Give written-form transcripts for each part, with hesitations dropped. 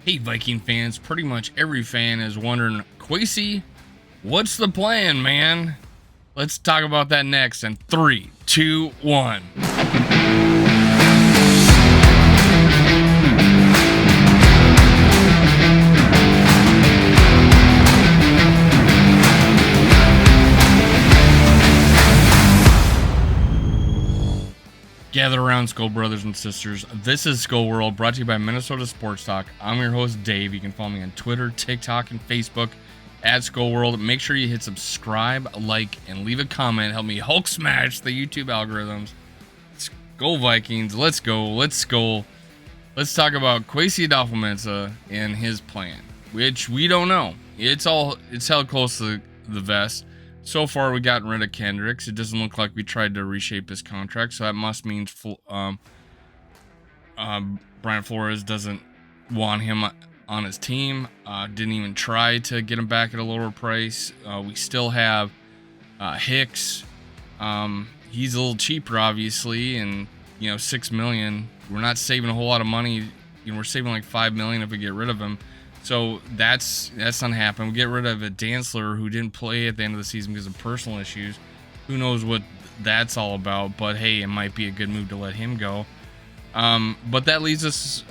Hey, Viking fans, pretty much every fan is wondering, Kwesi, what's the plan, man? Let's talk about that next in 3, 2, 1. Gather around, Skull brothers and sisters. This is Skull World, brought to you by Minnesota Sports Talk. I'm your host, Dave. You can follow me on Twitter, TikTok, and Facebook at Skull World. Make sure you hit subscribe, like, and leave a comment. Help me Hulk smash the YouTube algorithms. Skull Vikings. Let's go. Let's go. Let's talk about Kwesi Adolfo-Mensah and his plan, which we don't know. It's held close to the vest. So far, we gotten rid of Kendricks. It doesn't look like we tried to reshape his contract, so that must mean Brian Flores doesn't want him on his team. Didn't even try to get him back at a lower price. We still have Hicks. He's a little cheaper, obviously, and $6 million. We're not saving a whole lot of money. We're saving like $5 million if we get rid of him. So that's not happening. We get rid of a Dantzler who didn't play at the end of the season because of personal issues. Who knows what that's all about? But hey, it might be a good move to let him go. But that leaves us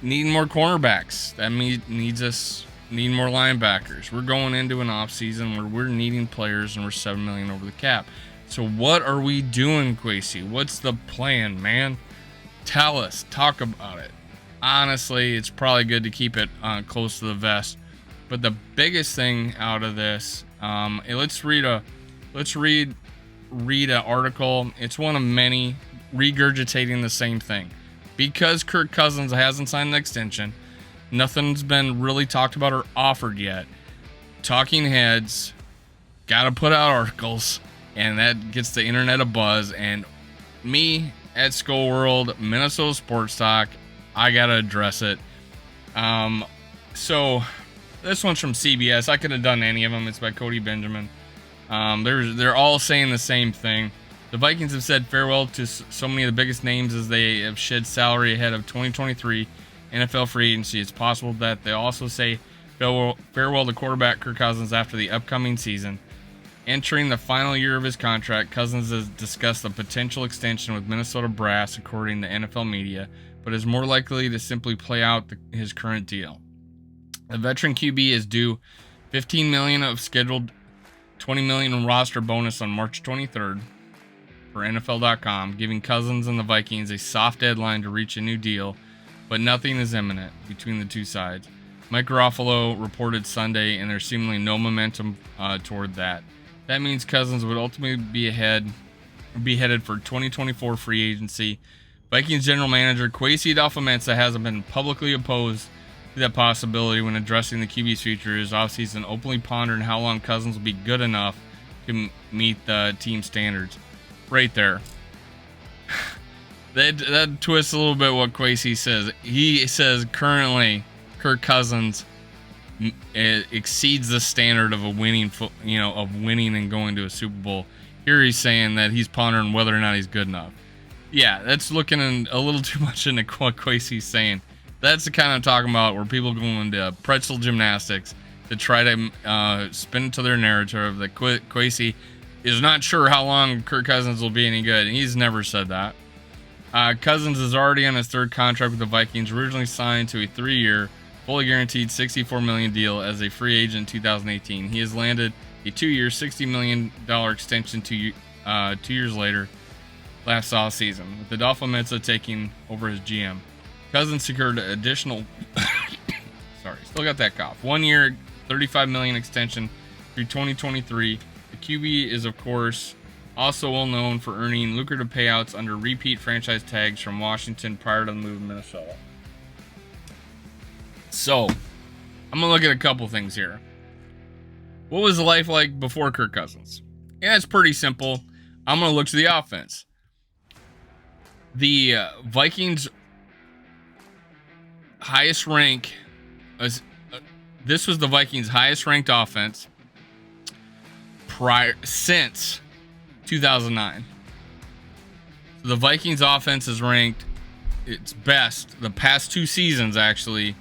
needing more cornerbacks. That needs us needing more linebackers. We're going into an off season where we're needing players and we're $7 million over the cap. So what are we doing, Kwesi? What's the plan, man? Tell us. Talk about it. Honestly, it's probably good to keep it close to the vest. But the biggest thing out of this, let's read an article. It's one of many regurgitating the same thing. Because Kirk Cousins hasn't signed an extension, nothing's been really talked about or offered yet. Talking heads gotta put out articles, and that gets the internet a buzz. And me at Skull World, Minnesota Sports Talk, I gotta address it. So this one's from CBS. I could have done any of them. It's by Cody Benjamin. They're all saying the same thing. The Vikings have said farewell to so many of the biggest names as they have shed salary ahead of 2023 NFL free agency. It's possible that they also say farewell to quarterback Kirk Cousins after the upcoming season. Entering the final year of his contract, Cousins has discussed a potential extension with Minnesota brass, according to NFL media, but is more likely to simply play out his current deal. The veteran QB is due $15 million of scheduled $20 million in roster bonus on March 23rd for NFL.com, giving Cousins and the Vikings a soft deadline to reach a new deal, but nothing is imminent between the two sides. Mike Garofalo reported Sunday, and there's seemingly no momentum toward that. That means Cousins would ultimately be headed for 2024 free agency. Vikings general manager Kwesi Adolfo-Mensah hasn't been publicly opposed to that possibility when addressing the QB's future. His offseason openly pondering how long Cousins will be good enough to meet the team standards. Right there. that twists a little bit what Kwesi says. He says currently Kirk Cousins exceeds the standard of of winning and going to a Super Bowl. Here he's saying that he's pondering whether or not he's good enough. Yeah, that's looking a little too much into what Kwesi's saying. That's the kind I'm talking about, where people go into pretzel gymnastics to try to spin it to their narrative that Kwesi is not sure how long Kirk Cousins will be any good. He's never said that. Cousins is already on his third contract with the Vikings, originally signed to a 3-year, fully guaranteed $64 million deal as a free agent in 2018. He has landed a 2-year, $60 million extension 2 years later last offseason, with Adolfo-Mensah taking over as GM. Cousins secured an additional still got that cough. 1 year, $35 million extension through 2023. The QB is, of course, also well known for earning lucrative payouts under repeat franchise tags from Washington prior to the move to Minnesota. So, I'm gonna look at a couple things here. What was life like before Kirk Cousins? Yeah, it's pretty simple. I'm gonna look to the offense. The Vikings' highest rank, this was the Vikings' highest ranked offense since 2009. So the Vikings' offense is ranked its best the past 2 seasons, actually,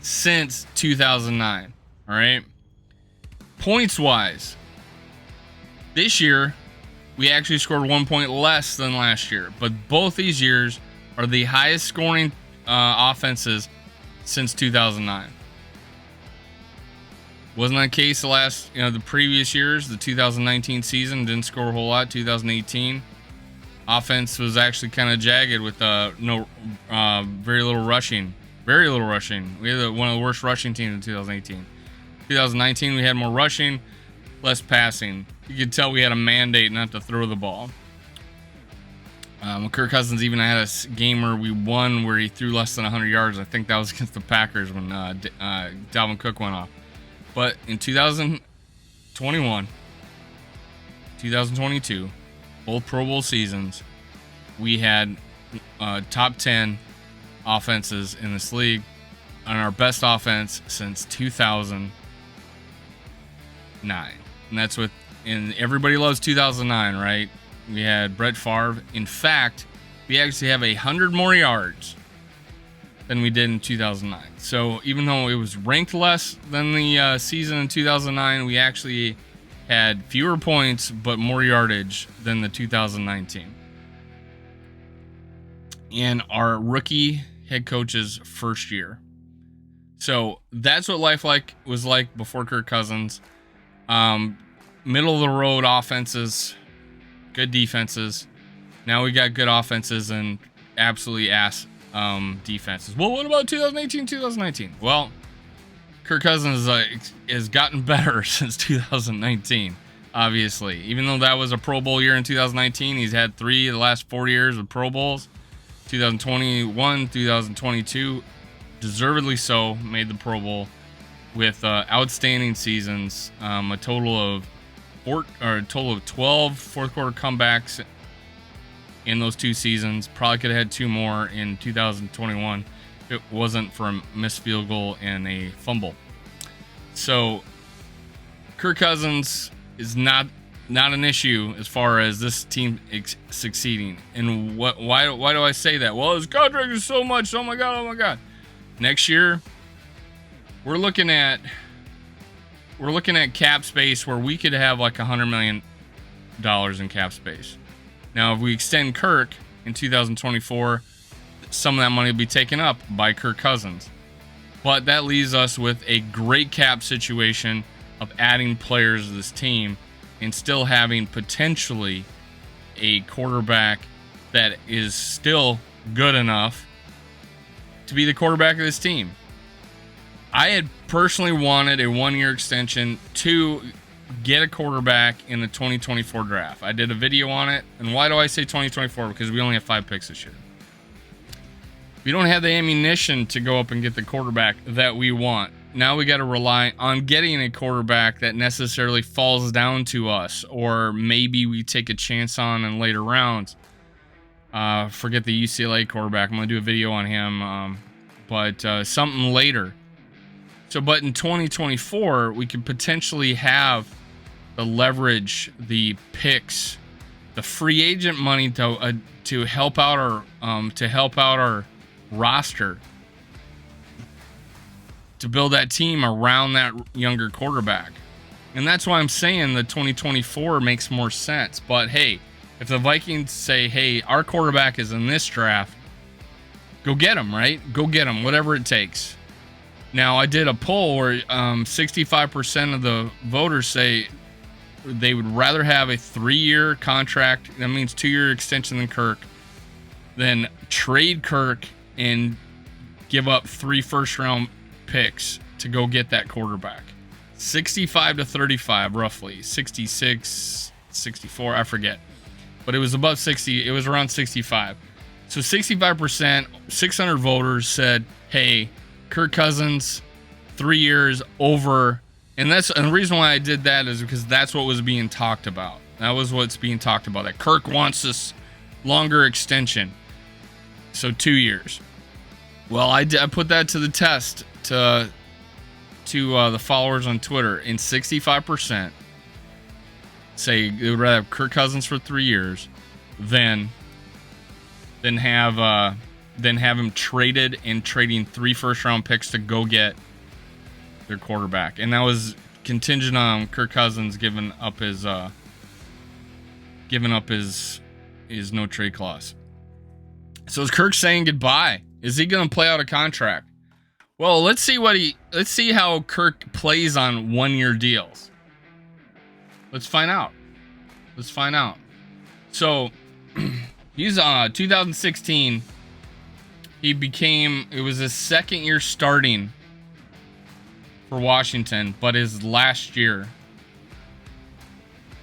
since 2009. All right. Points wise, this year we actually scored 1 point less than last year, but both these years are the highest scoring offenses since 2009. Wasn't that the case the previous years? The 2019 season didn't score a whole lot. 2018 offense was actually kind of jagged with very little rushing. Very little rushing. We had one of the worst rushing teams in 2018. 2019 we had more rushing, less passing. You could tell we had a mandate not to throw the ball. Kirk Cousins even had a game where we won where he threw less than 100 yards. I think that was against the Packers when Dalvin Cook went off. But in 2021, 2022, both Pro Bowl seasons, we had top 10 offenses in this league, and our best offense since 2009. And that's and everybody loves 2009, right? We had Brett Favre. In fact, we actually have 100 more yards than we did in 2009. So even though it was ranked less than the season in 2009, we actually had fewer points but more yardage than the 2019. In our rookie head coach's first year. So that's what life was like before Kirk Cousins. Middle of the road offenses, good defenses. Now we got good offenses and absolutely ass defenses. Well, what about 2018, 2019? Well, Kirk Cousins has gotten better since 2019, obviously. Even though that was a Pro Bowl year in 2019, he's had 3 of the last 4 years of Pro Bowls. 2021, 2022, deservedly so, made the Pro Bowl with outstanding seasons. A total of 12 fourth quarter comebacks in those 2 seasons. Probably could have had 2 more in 2021 if it wasn't for a missed field goal and a fumble. So Kirk Cousins is not an issue as far as this team succeeding. And why do I say that? Well, his contract is so much. Oh my god. Next year, we're looking at cap space where we could have like $100 million in cap space. Now, if we extend Kirk in 2024, some of that money will be taken up by Kirk Cousins. But that leaves us with a great cap situation of adding players to this team and still having potentially a quarterback that is still good enough to be the quarterback of this team. I had personally wanted a 1-year extension to get a quarterback in the 2024 draft. I did a video on it. And why do I say 2024? Because we only have 5 picks this year. We don't have the ammunition to go up and get the quarterback that we want. Now we got to rely on getting a quarterback that necessarily falls down to us, or maybe we take a chance on in later rounds. Forget the UCLA quarterback. I'm going to do a video on him, but something later. So, but in 2024, we could potentially have the leverage, the picks, the free agent money to help out our roster, to build that team around that younger quarterback. And that's why I'm saying the 2024 makes more sense. But hey, if the Vikings say, hey, our quarterback is in this draft, go get him, right? Go get him, whatever it takes. Now, I did a poll where 65% of the voters say they would rather have a 3-year contract, that means 2-year extension than Kirk, than trade Kirk and give up 3 first-round picks to go get that quarterback. 65 to 35, roughly. 66, 64, I forget. But it was above 60. It was around 65. So 65%, 600 voters said, hey, Kirk Cousins, 3 years over. And the reason why I did that is because that's what was being talked about. That was what's being talked about, that Kirk wants this longer extension. So 2 years. Well, I put that to the test to the followers on Twitter, and 65% say they would rather have Kirk Cousins for 3 years than have than have him traded and trading 3 first-round picks to go get their quarterback. And that was contingent on Kirk Cousins giving up his no trade clause. So is Kirk saying goodbye? Is he going to play out a contract? Well, let's see how Kirk plays on 1-year deals. Let's find out. So he's 2016. It was his second year starting for Washington, but his last year.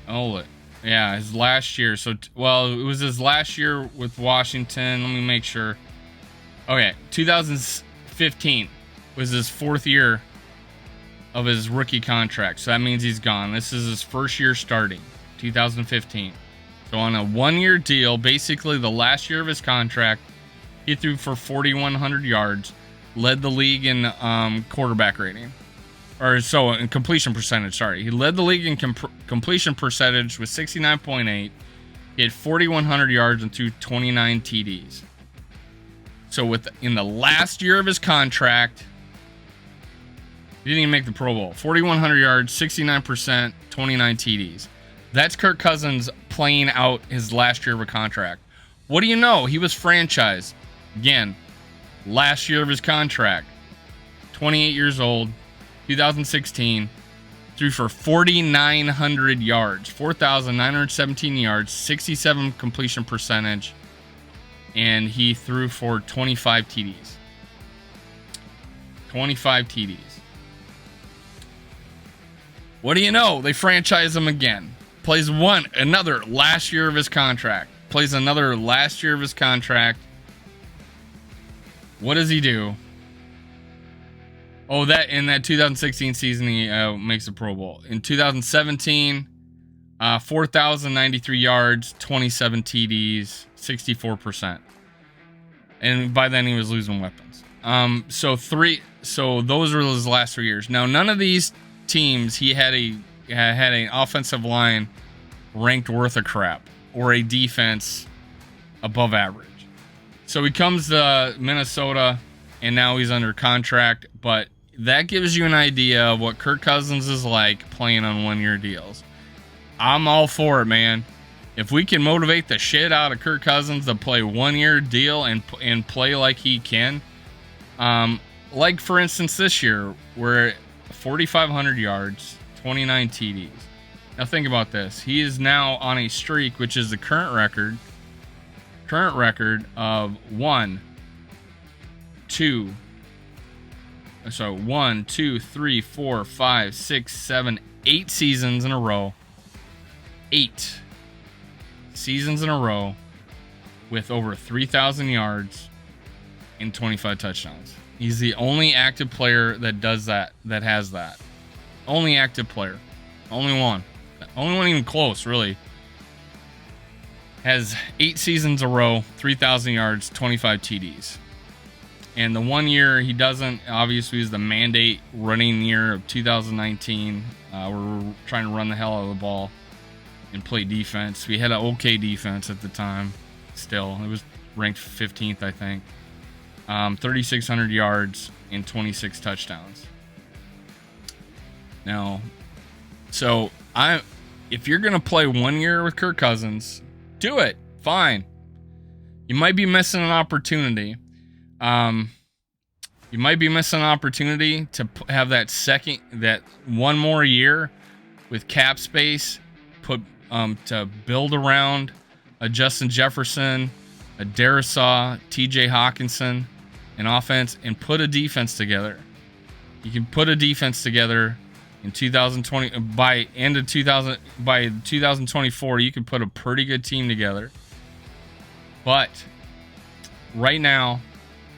His last year. So, it was his last year with Washington. Let me make sure. Okay, 2015 was his 4th year of his rookie contract. So that means he's gone. This is his first year starting, 2015. So on a 1-year deal, basically the last year of his contract, he threw for 4,100 yards, led the league in quarterback rating. In completion percentage, sorry. He led the league in completion percentage with 69.8. He had 4,100 yards and threw 29 TDs. So in the last year of his contract, he didn't even make the Pro Bowl. 4,100 yards, 69%, 29 TDs. That's Kirk Cousins playing out his last year of a contract. What do you know? He was franchised. Again, last year of his contract. 28 years old, 2016. Threw for 4,900 yards, 4,917 yards, 67 completion percentage. And he threw for 25 TDs. 25 TDs. What do you know? They franchise him again. Plays another last year of his contract. Plays another last year of his contract. What does he do? Oh, in that 2016 season, he makes a Pro Bowl. In 2017, 4,093 yards, 27 TDs, 64%. And by then he was losing weapons. So those were his last 3 years. Now, none of these teams he had an offensive line ranked worth a crap or a defense above average. So he comes to Minnesota and now he's under contract, but that gives you an idea of what Kirk Cousins is like playing on 1-year deals. I'm all for it, man. If we can motivate the shit out of Kirk Cousins to play 1-year deal and play like he can, like for instance this year, where 4,500 yards, 29 TDs. Now think about this. He is now on a streak, which is the current record of 1, 2, 3, 4, 5, 6, 7, 8 seasons in a row. 8 seasons in a row with over 3,000 yards and 25 touchdowns. He's the only active player that does that, that has that. Only active player. Only one even close, really. Has 8 seasons in a row, 3,000 yards, 25 TDs. And the 1 year he doesn't, obviously, is the mandate running year of 2019. We're trying to run the hell out of the ball and play defense. We had an okay defense at the time. Still, it was ranked 15th, I think. 3,600 yards and 26 touchdowns. Now, so if you're gonna play 1 year with Kirk Cousins, do it. Fine. You might be missing an opportunity. You might be missing an opportunity to have that one more year with cap space, to build around a Justin Jefferson, a Darisaw, TJ Hawkinson, an offense, and put a defense together. You can put a defense together in 2020. By 2024, you can put a pretty good team together. But right now,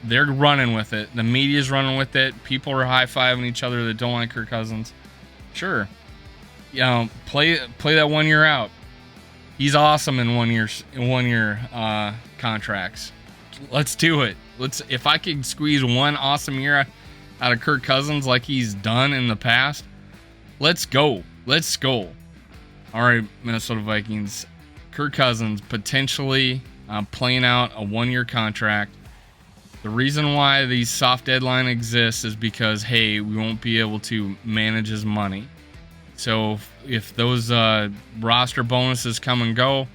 they're running with it. The media's running with it. People are high-fiving each other that don't like Kirk Cousins. Sure. Play that 1 year out. He's awesome in 1 year contracts. Let's do it. If I could squeeze one awesome year out of Kirk Cousins like he's done in the past, let's go. All right, Minnesota Vikings. Kirk Cousins potentially playing out a 1 year contract. The reason why the soft deadline exists is because, hey, we won't be able to manage his money. So if those roster bonuses come and go,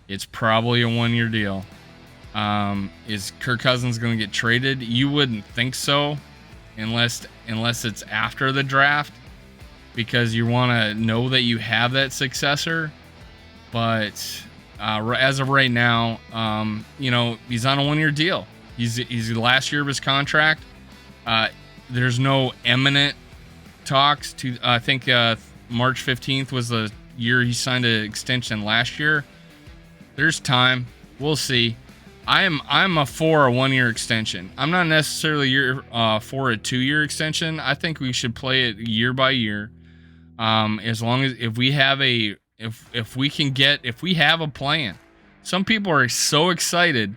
it's probably a 1-year deal. Is Kirk Cousins going to get traded? You wouldn't think so, unless it's after the draft, because you want to know that you have that successor. But as of right now, he's on a 1-year deal. He's the last year of his contract. There's no imminent talks to. I think March 15th was the year he signed an extension last year. There's time. We'll see. I'm for a 1-year extension. I'm not necessarily for a 2-year extension. I think we should play it year by year. As long as if we have a plan. Some people are so excited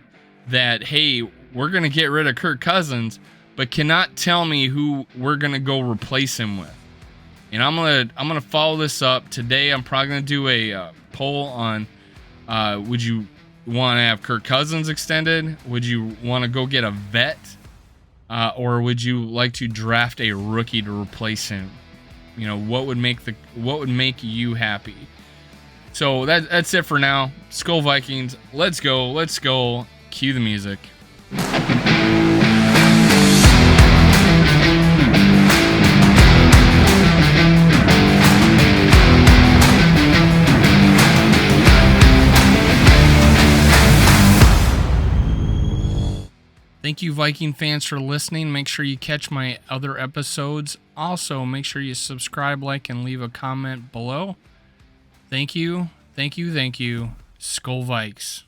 that, hey, we're gonna get rid of Kirk Cousins, but cannot tell me who we're gonna go replace him with. And I'm gonna follow this up today. I'm probably gonna do a poll on would you want to have Kirk Cousins extended? Would you want to go get a vet, or would you like to draft a rookie to replace him? What would make you happy? So that's it for now. Skull Vikings. Let's go. Cue the music. Thank you, Viking fans, for listening. Make sure you catch my other episodes. Also, make sure you subscribe, like, and leave a comment below. Thank you. Skull Vikes.